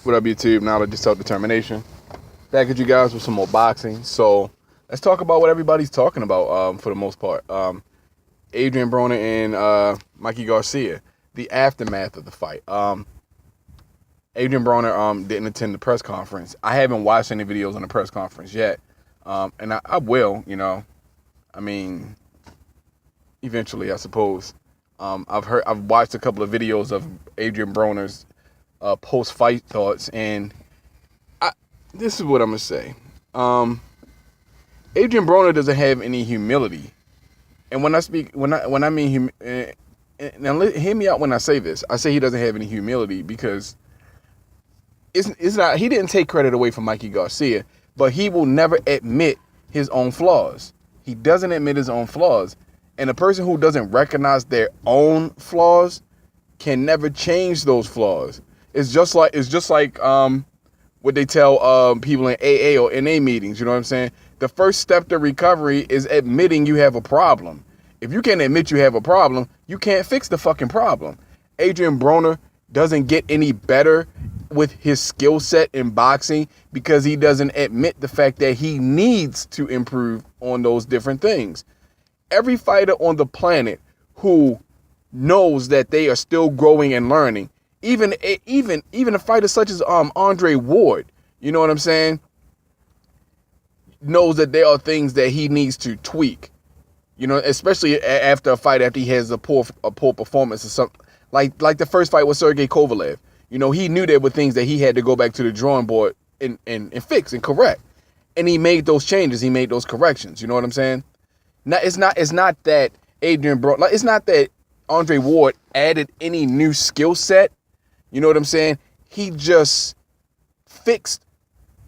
What up, YouTube? Knowledge is self-determination. Back at you guys with some more boxing. So let's talk about what everybody's talking about for the most part. Adrian Broner and Mikey Garcia, the aftermath of the fight. Adrian Broner didn't attend the press conference. I haven't watched any videos on the press conference yet, and I will. I mean, eventually, I suppose. I've watched a couple of videos of Adrian Broner's post-fight thoughts, and this is what I'm gonna say. Adrian Broner doesn't have any humility, and when I mean now hear me out when I say this. I say he doesn't have any humility because it's not. He didn't take credit away from Mikey Garcia, but he will never admit his own flaws. He doesn't admit his own flaws, and a person who doesn't recognize their own flaws can never change those flaws. It's just like what they tell people in AA or NA meetings. You know what I'm saying? The first step to recovery is admitting you have a problem. If you can't admit you have a problem, you can't fix the fucking problem. Adrian Broner doesn't get any better with his skill set in boxing because he doesn't admit the fact that he needs to improve on those different things. Every fighter on the planet who knows that they are still growing and learning, even a fighter such as Andre Ward, you know what I'm saying, knows that there are things that he needs to tweak. You know, especially after a fight, after he has a poor performance or something, like the first fight with Sergey Kovalev. You know, he knew there were things that he had to go back to the drawing board and fix and correct, and he made those changes. He made those corrections. You know what I'm saying? Now, it's not that Adrian Broner, it's not that Andre Ward added any new skill set. You know what I'm saying? He just fixed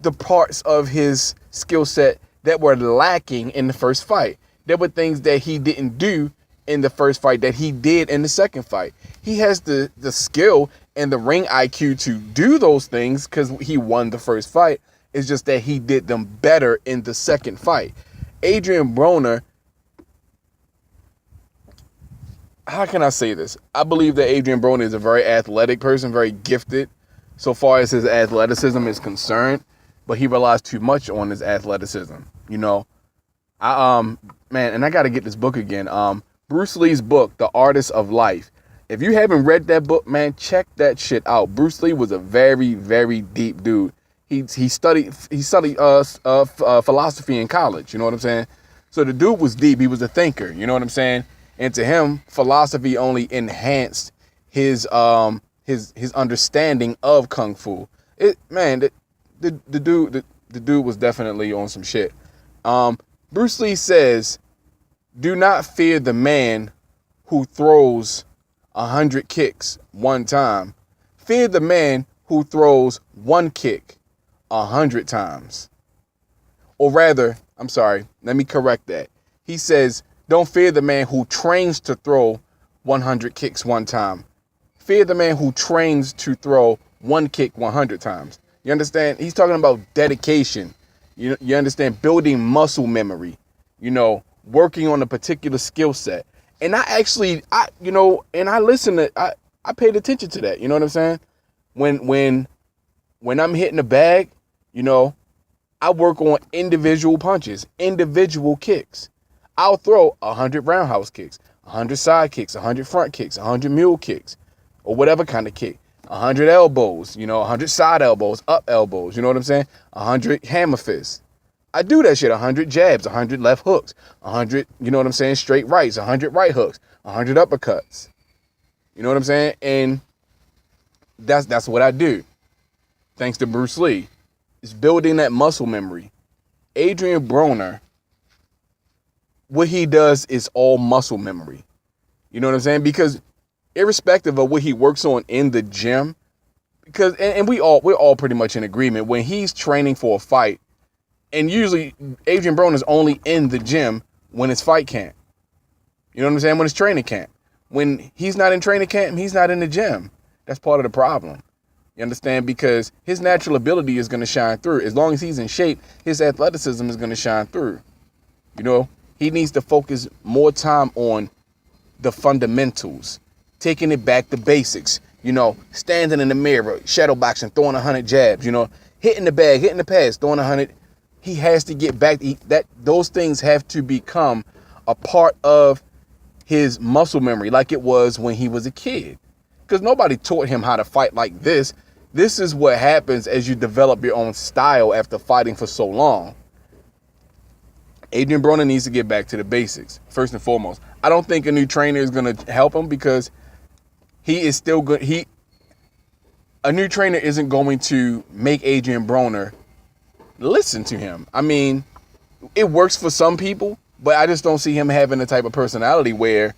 the parts of his skill set that were lacking in the first fight. There were things that he didn't do in the first fight that he did in the second fight. He has the skill and the ring IQ to do those things because he won the first fight. It's just that he did them better in the second fight. Adrian Broner, how can I say this? I believe that Adrian Broner is a very athletic person, very gifted so far as his athleticism is concerned, but he relies too much on his athleticism. You know, and I got to get this book again. Bruce Lee's book, The Artist of Life. If you haven't read that book, man, check that shit out. Bruce Lee was a very, very deep dude. He studied philosophy in college. You know what I'm saying? So the dude was deep. He was a thinker. You know what I'm saying? And to him, philosophy only enhanced his understanding of kung fu. The dude was definitely on some shit. Bruce Lee says, "Do not fear the man who throws 100 kicks one time. Fear the man who throws one kick 100 times." Or rather, I'm sorry, let me correct that. He says, don't fear the man who trains to throw 100 kicks one time. Fear the man who trains to throw one kick 100 times. You understand? He's talking about dedication. You understand? Building muscle memory. You know, working on a particular skill set. And I paid attention to that. You know what I'm saying? When I'm hitting the bag, you know, I work on individual punches, individual kicks. I'll throw 100 roundhouse kicks, 100 side kicks, 100 front kicks, 100 mule kicks, or whatever kind of kick. 100 elbows, 100 side elbows, up elbows, you know what I'm saying? 100 hammer fists. I do that shit. 100 jabs, 100 left hooks, 100, you know what I'm saying, straight rights, 100 right hooks, 100 uppercuts. You know what I'm saying? And that's what I do. Thanks to Bruce Lee. It's building that muscle memory. Adrian Broner, what he does is all muscle memory. You know what I'm saying? Because irrespective of what he works on in the gym, because and we're all pretty much in agreement, when he's training for a fight, and usually Adrian Broner is only in the gym when it's fight camp. You know what I'm saying? When it's training camp. When he's not in training camp, he's not in the gym. That's part of the problem. You understand? Because his natural ability is going to shine through. As long as he's in shape, his athleticism is going to shine through. You know, he needs to focus more time on the fundamentals, taking it back to basics. standing in the mirror, shadow boxing, throwing 100 jabs, hitting the bag, hitting the pads, throwing 100. He has to get back. Those things have to become a part of his muscle memory, like it was when he was a kid. Because nobody taught him how to fight like this. This is what happens as you develop your own style after fighting for so long. Adrian Broner needs to get back to the basics, first and foremost. I don't think a new trainer is going to help him because he is still good. A new trainer isn't going to make Adrian Broner listen to him. I mean, it works for some people, but I just don't see him having the type of personality where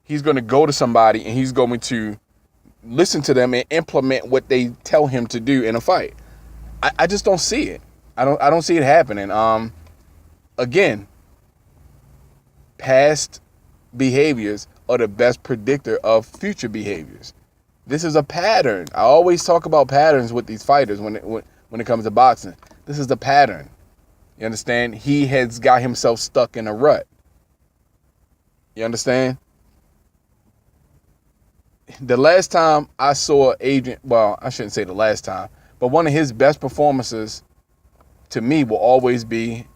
he's going to go to somebody and he's going to listen to them and implement what they tell him to do in a fight. I just don't see it. I don't see it happening. Again, past behaviors are the best predictor of future behaviors. This is a pattern. I always talk about patterns with these fighters when it comes to boxing. This is the pattern. You understand? He has got himself stuck in a rut. You understand? The last time I saw Adrian, well, I shouldn't say the last time, but one of his best performances to me will always be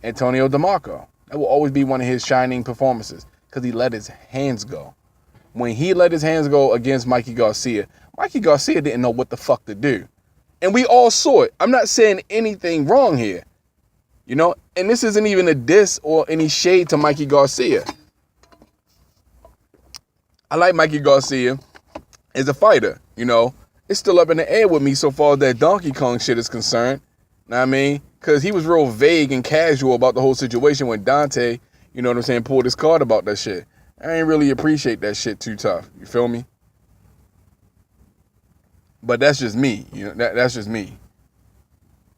Antonio DeMarco. That will always be one of his shining performances because he let his hands go. When he let his hands go against Mikey Garcia didn't know what the fuck to do. And we all saw it. I'm not saying anything wrong here. And this isn't even a diss or any shade to Mikey Garcia. I like Mikey Garcia as a fighter, It's still up in the air with me so far as that Donkey Kong shit is concerned. Know what I mean? Because he was real vague and casual about the whole situation when Dante, pulled his card about that shit. I ain't really appreciate that shit too tough. You feel me? But that's just me. That's just me.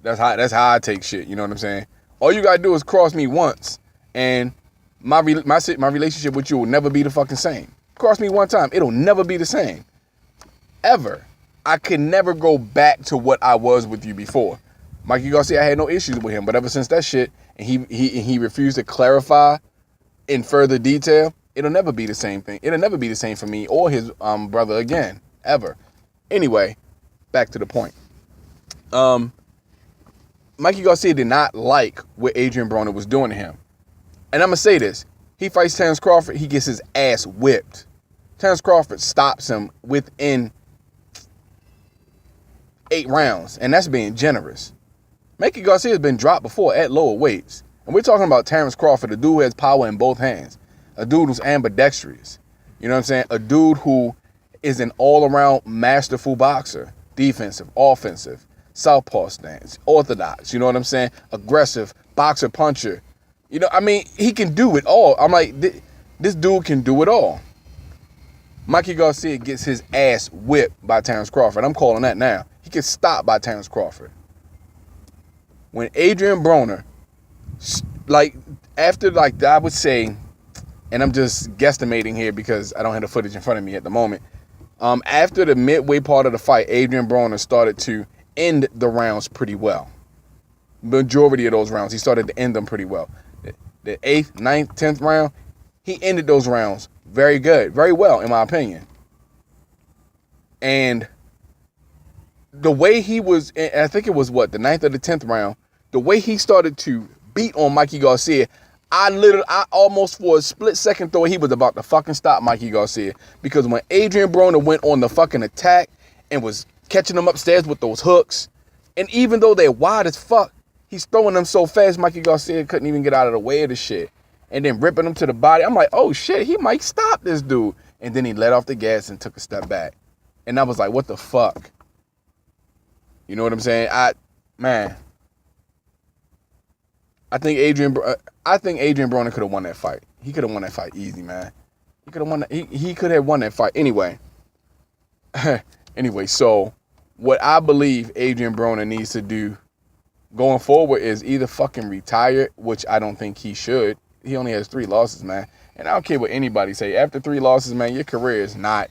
That's how I take shit. You know what I'm saying? All you gotta do is cross me once, and my relationship with you will never be the fucking same. Cross me one time, it'll never be the same. Ever. I can never go back to what I was with you before. Mikey Garcia, I had no issues with him, but ever since that shit, and he refused to clarify in further detail, it'll never be the same thing. It'll never be the same for me or his brother again, ever. Anyway, back to the point. Mikey Garcia did not like what Adrian Broner was doing to him. And I'm going to say this. He fights Terrence Crawford. He gets his ass whipped. Terrence Crawford stops him within 8 rounds. And that's being generous. Mikey Garcia has been dropped before at lower weights. And we're talking about Terrence Crawford, a dude who has power in both hands. A dude who's ambidextrous. You know what I'm saying? A dude who is an all-around masterful boxer. Defensive, offensive, southpaw stance, orthodox. You know what I'm saying? Aggressive, boxer, puncher. He can do it all. I'm like, this dude can do it all. Mikey Garcia gets his ass whipped by Terrence Crawford. I'm calling that now. He gets stopped by Terrence Crawford. When Adrian Broner, I would say, and I'm just guesstimating here because I don't have the footage in front of me at the moment. After the midway part of the fight, Adrian Broner started to end the rounds pretty well. Majority of those rounds, he started to end them pretty well. The 8th, 9th, 10th round, he ended those rounds very good, very well, in my opinion. And the way he was, I think it was the 9th or the 10th round, the way he started to beat on Mikey Garcia, I almost for a split second thought he was about to fucking stop Mikey Garcia. Because when Adrian Broner went on the fucking attack and was catching him upstairs with those hooks, and even though they're wide as fuck, he's throwing them so fast Mikey Garcia couldn't even get out of the way of the shit. And then ripping him to the body. I'm like, oh shit, he might stop this dude. And then he let off the gas and took a step back. And I was like, what the fuck? You know what I'm saying? I think Adrian Broner could have won that fight. He could have won that fight easy, man. He could have won that. He could have won that fight anyway. So what I believe Adrian Broner needs to do going forward is either fucking retire, which I don't think he should. He only has 3 losses, man. And I don't care what anybody say. After 3 losses, man, your career is not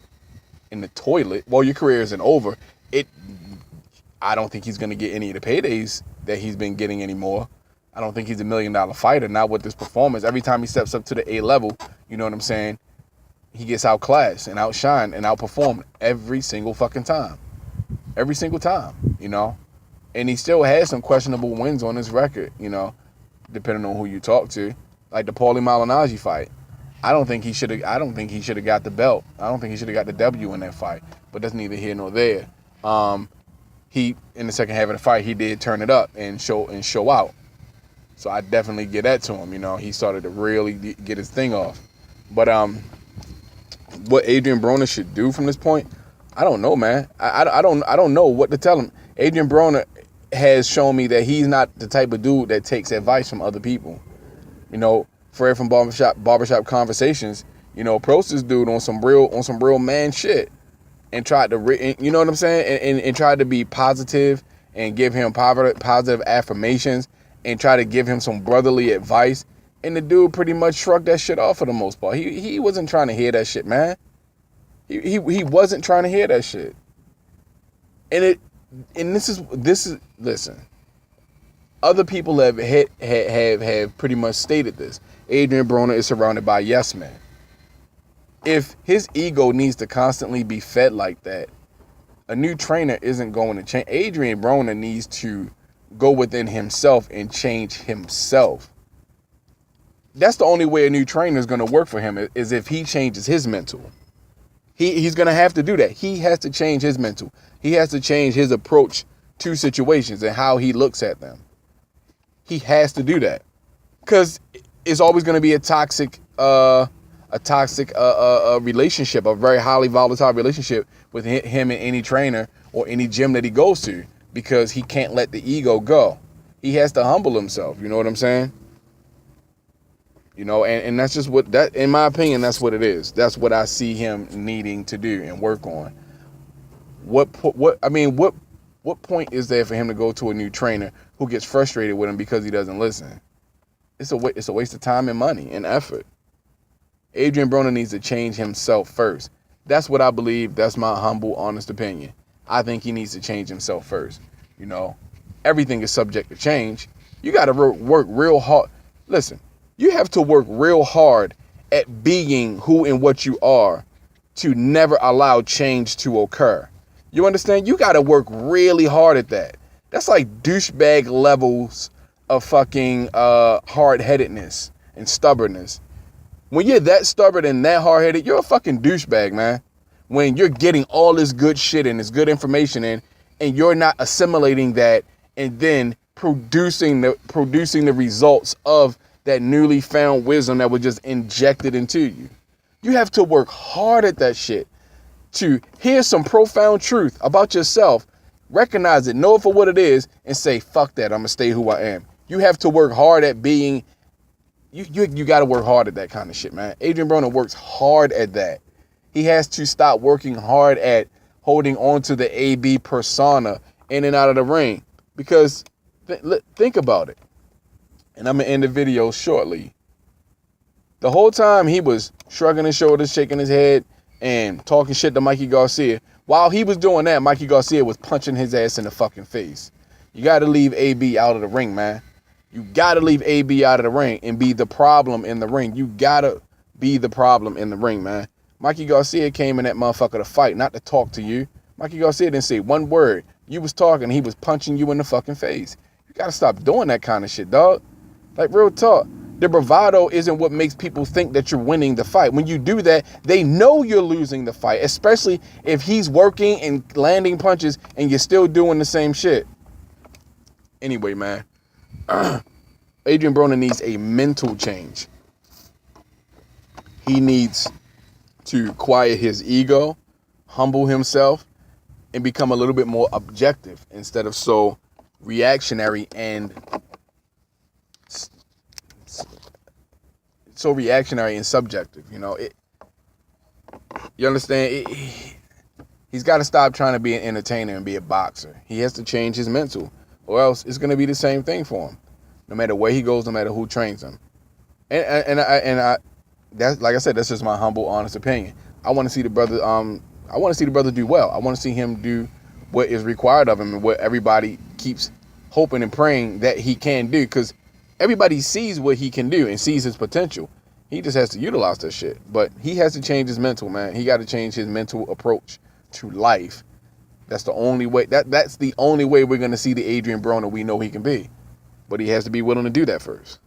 in the toilet. Well, your career isn't over. I don't think he's going to get any of the paydays that he's been getting anymore. I don't think he's $1 million fighter, not with this performance. Every time he steps up to the A level, you know what I'm saying? he gets outclassed and outshined and outperformed every single fucking time. Every single time, you know? And he still has some questionable wins on his record, you know, depending on who you talk to. Like the Paulie Malignaggi fight. I don't think he should have got the belt. I don't think he should have got the W in that fight. But that's neither here nor there. He in the second half of the fight, he did turn it up and show out. So I definitely give that to him, you know. He started to really get his thing off. But what Adrian Broner should do from this point, I don't know, man. I don't know what to tell him. Adrian Broner has shown me that he's not the type of dude that takes advice from other people. You know, Fred from Barbershop Conversations, you know, approached this dude on some real man shit and tried to, you know what I'm saying, and tried to be positive and give him positive affirmations and try to give him some brotherly advice. And the dude pretty much shrugged that shit off for the most part. He wasn't trying to hear that shit, man. He wasn't trying to hear that shit. And this is listen. Other people have pretty much stated this. Adrian Broner is surrounded by yes men. If his ego needs to constantly be fed like that, a new trainer isn't going to change. Adrian Broner needs to go within himself and change himself. That's the only way a new trainer is going to work for him, is if he changes his mental. He's going to have to do that. He has to change his mental. He has to change his approach to situations and how he looks at them. He has to do that, because it's always going to be a toxic relationship, a very highly volatile relationship with him and any trainer or any gym that he goes to, because he can't let the ego go. He has to humble himself. You know what I'm saying? You know, and that's just that, in my opinion, that's what it is. That's what I see him needing to do and work on. What point is there for him to go to a new trainer who gets frustrated with him because he doesn't listen? It's a waste of time and money and effort. Adrian Broner needs to change himself first. That's what I believe. That's my humble, honest opinion. I think he needs to change himself first. You know, everything is subject to change. You got to work real hard. Listen, you have to work real hard at being who and what you are to never allow change to occur. You understand? You got to work really hard at that. That's like douchebag levels of fucking hard-headedness and stubbornness. When you're that stubborn and that hard-headed, you're a fucking douchebag, man. When you're getting all this good shit and this good information in, and you're not assimilating that and then producing the results of that newly found wisdom that was just injected into you. You have to work hard at that shit to hear some profound truth about yourself, recognize it, know it for what it is, and say, fuck that, I'm gonna stay who I am. You have to work hard at being, you gotta work hard at that kind of shit, man. Adrian Broner works hard at that. He has to stop working hard at holding on to the AB persona in and out of the ring. Because think about it. And I'm going to end the video shortly. The whole time he was shrugging his shoulders, shaking his head, and talking shit to Mikey Garcia. While he was doing that, Mikey Garcia was punching his ass in the fucking face. You got to leave AB out of the ring, man. You got to leave AB out of the ring and be the problem in the ring. You got to be the problem in the ring, man. Mikey Garcia came in that motherfucker to fight, not to talk to you. Mikey Garcia didn't say one word. You was talking, he was punching you in the fucking face. You got to stop doing that kind of shit, dog. Like, real talk. The bravado isn't what makes people think that you're winning the fight. When you do that, they know you're losing the fight, especially if he's working and landing punches and you're still doing the same shit. Anyway, man, Adrian Broner needs a mental change. He needs to quiet his ego, humble himself, and become a little bit more objective instead of so reactionary and subjective. You know, you understand? He's got to stop trying to be an entertainer and be a boxer. He has to change his mental, or else it's going to be the same thing for him, no matter where he goes, no matter who trains him. And I that's, like I said, that's just my humble, honest opinion. I want to see the brother. I want to see the brother do well. I want to see him do what is required of him and what everybody keeps hoping and praying that he can do, because everybody sees what he can do and sees his potential. He just has to utilize that shit. But he has to change his mental, man. He got to change his mental approach to life. That's the only way. That's the only way we're gonna see the Adrian Broner we know he can be. But he has to be willing to do that first.